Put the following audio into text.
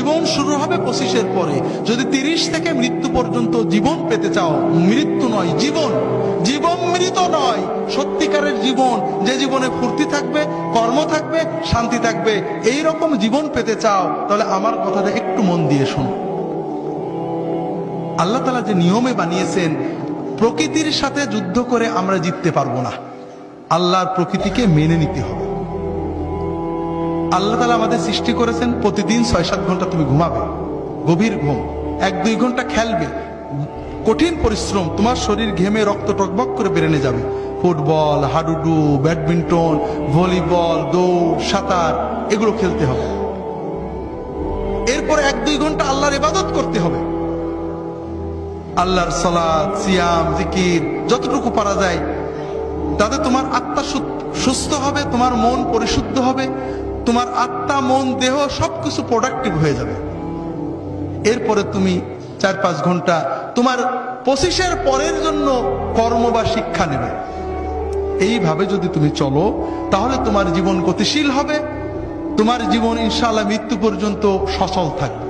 জীবন শুরু হবে 25-এর পরে। যদি 30 থেকে মৃত্যু পর্যন্ত জীবন পেতে চাও, মৃত্যু নয় জীবন, জীবন মৃত নয়, সত্যিকারের জীবন, যে জীবনে ফুর্তি থাকবে, কর্ম থাকবে, শান্তি থাকবে, এই রকম জীবন পেতে চাও, তাহলে আমার কথাটা একটু মন দিয়ে শোনো। আল্লাহ তাআলা যে নিয়মে বানিয়েছেন, প্রকৃতির সাথে যুদ্ধ করে আমরা জিততে পারবো না, আল্লাহর প্রকৃতিকে মেনে নিতে হবে। আল্লাহ তাআলা আমাদের সৃষ্টি করেছেন, প্রতিদিন 6-7 ঘন্টা তুমি ঘুমাবে, গভীর ঘুম, 1-2 ঘন্টা খেলবে, কঠিন পরিশ্রম, তোমার শরীর ঘেমে রক্ত টকবক করে বেরেনে যাবে, ফুটবল, হাডুডু, ব্যাডমিন্টন, ভলিবল, দৌড়, সাঁতার, এগুলো খেলতে হবে। এরপর 1-2 ঘন্টা আল্লাহর ইবাদত করতে হবে, আল্লাহর সালাত, সিয়াম, জিকির যতটুকু পারা যায়, তাতে তোমার আত্মা সুস্থ হবে, তোমার মন পরিশুদ্ধ হবে, তোমার আত্মা, মন, দেহ সবকিছু প্রোডাক্টিভ হয়ে যাবে। এরপরে তুমি 4-5 ঘন্টা তোমার 25-এর পরের জন্য কর্ম বা শিক্ষা নেবে। এইভাবে যদি তুমি চলো, তাহলে তোমার জীবন গতিশীল হবে, তোমার জীবন ইনশাআল্লাহ মৃত্যু পর্যন্ত সচল থাকবে।